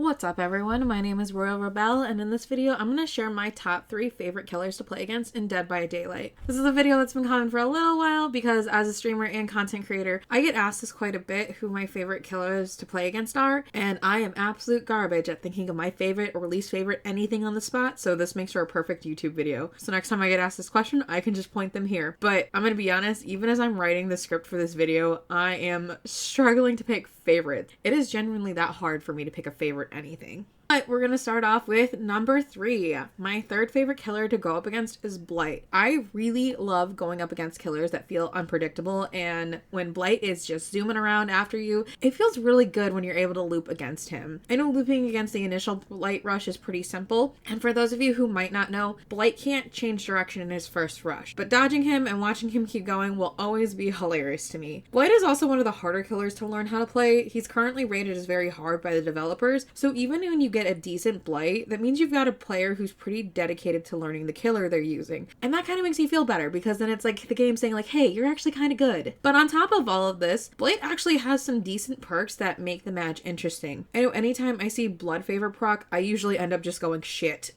What's up everyone, my name is Royal Rebel, and in this video I'm going to share my top 3 favorite killers to play against in Dead by Daylight. This is a video that's been coming for a little while because as a streamer and content creator, I get asked this quite a bit who my favorite killers to play against are, and I am absolute garbage at thinking of my favorite or least favorite anything on the spot, so this makes for a perfect YouTube video. So next time I get asked this question, I can just point them here. But I'm going to be honest, even as I'm writing the script for this video, I am struggling to pick favorites. It is genuinely that hard for me to pick a favorite anything. But we're going to start off with number 3. My third favorite killer to go up against is Blight. I really love going up against killers that feel unpredictable, and when Blight is just zooming around after you, it feels really good when you're able to loop against him. I know looping against the initial Blight rush is pretty simple, and for those of you who might not know, Blight can't change direction in his first rush, but dodging him and watching him keep going will always be hilarious to me. Blight is also one of the harder killers to learn how to play. He's currently rated as very hard by the developers, so even when you get a decent Blight, that means you've got a player who's pretty dedicated to learning the killer they're using. And that kind of makes me feel better because then it's like the game saying like, hey, you're actually kind of good. But on top of all of this, Blight actually has some decent perks that make the match interesting. I know anytime I see Blood Favor proc, I usually end up just going shit.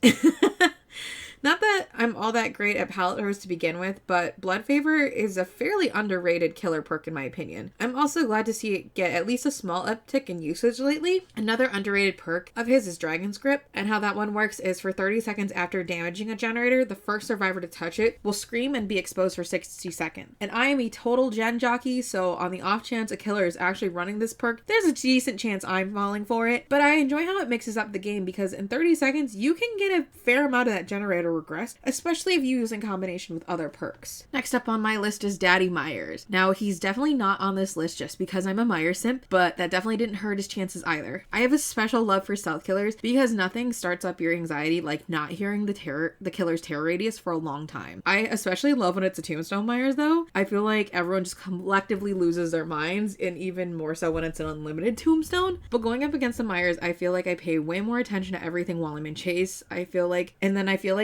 Not that I'm all that great at palette hers to begin with, but Blood Favor is a fairly underrated killer perk in my opinion. I'm also glad to see it get at least a small uptick in usage lately. Another underrated perk of his is Dragon's Grip, and how that one works is for 30 seconds after damaging a generator, the first survivor to touch it will scream and be exposed for 60 seconds. And I am a total gen jockey, so on the off chance a killer is actually running this perk, there's a decent chance I'm falling for it. But I enjoy how it mixes up the game because in 30 seconds you can get a fair amount of that generator regress, especially if you use in combination with other perks. Next up on my list is Daddy Myers. Now he's definitely not on this list just because I'm a Myers simp, but that definitely didn't hurt his chances either. I have a special love for stealth killers because nothing starts up your anxiety like not hearing the killer's terror radius for a long time. I especially love when it's a Tombstone Myers though. I feel like everyone just collectively loses their minds, and even more so when it's an unlimited Tombstone. But going up against the Myers, I feel like I pay way more attention to everything while I'm in chase. I feel like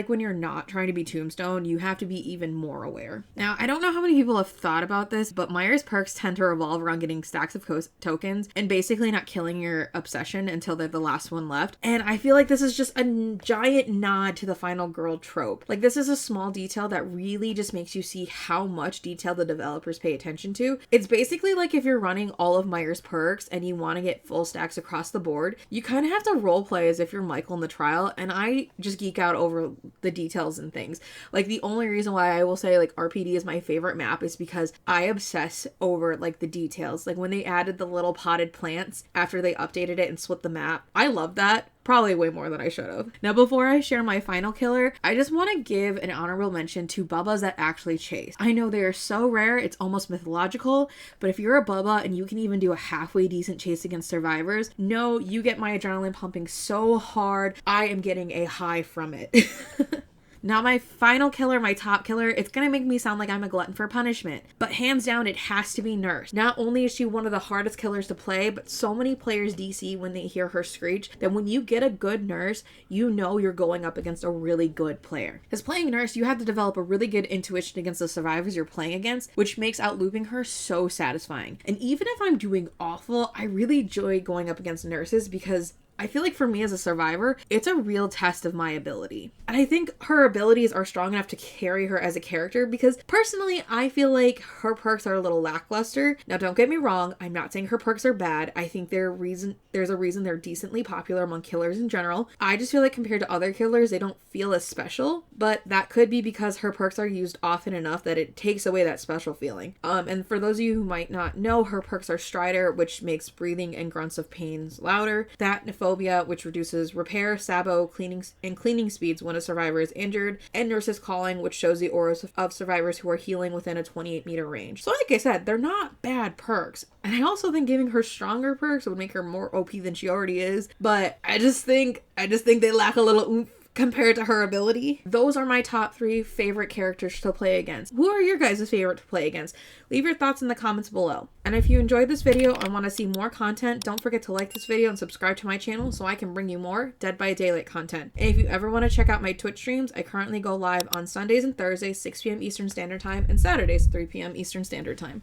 when you're not trying to be Tombstone, you have to be even more aware. Now, I don't know how many people have thought about this, but Myers perks tend to revolve around getting stacks of tokens and basically not killing your obsession until they're the last one left. And I feel like this is just a giant nod to the final girl trope. Like, this is a small detail that really just makes you see how much detail the developers pay attention to. It's basically like if you're running all of Myers perks and you want to get full stacks across the board, you kind of have to roleplay as if you're Michael in the trial, and I just geek out over the details and things. Like, the only reason why I will say like RPD is my favorite map is because I obsess over like the details. Like when they added the little potted plants after they updated it and split the map, I love that. Probably way more than I should have. Now, before I share my final killer, I just want to give an honorable mention to Bubbas that actually chase. I know they are so rare, it's almost mythological, but if you're a Bubba and you can even do a halfway decent chase against survivors, no, you get my adrenaline pumping so hard, I am getting a high from it. Now my final killer, my top killer, it's gonna make me sound like I'm a glutton for punishment, but hands down it has to be Nurse. Not only is she one of the hardest killers to play, but so many players DC when they hear her screech that when you get a good Nurse, you know you're going up against a really good player. Because playing Nurse, you have to develop a really good intuition against the survivors you're playing against, which makes out-looping her so satisfying. And even if I'm doing awful, I really enjoy going up against nurses because I feel like for me as a survivor, it's a real test of my ability. And I think her abilities are strong enough to carry her as a character because personally, I feel like her perks are a little lackluster. Now, don't get me wrong. I'm not saying her perks are bad. I think there's a reason they're decently popular among killers in general. I just feel like compared to other killers, they don't feel as special, but that could be because her perks are used often enough that it takes away that special feeling. And for those of you who might not know, her perks are Strider, which makes breathing and grunts of pains louder. That Phobia, which reduces repair, sabo, cleaning speeds when a survivor is injured, and Nurse's Calling, which shows the auras of survivors who are healing within a 28-meter range. So like I said, they're not bad perks. And I also think giving her stronger perks would make her more OP than she already is, but I just think they lack a little oomph compared to her ability. Those are my top 3 favorite characters to play against. Who are your guys' favorite to play against? Leave your thoughts in the comments below. And if you enjoyed this video and want to see more content, don't forget to like this video and subscribe to my channel so I can bring you more Dead by Daylight content. And if you ever want to check out my Twitch streams, I currently go live on Sundays and Thursdays, 6 p.m. Eastern Standard Time, and Saturdays, 3 p.m. Eastern Standard Time.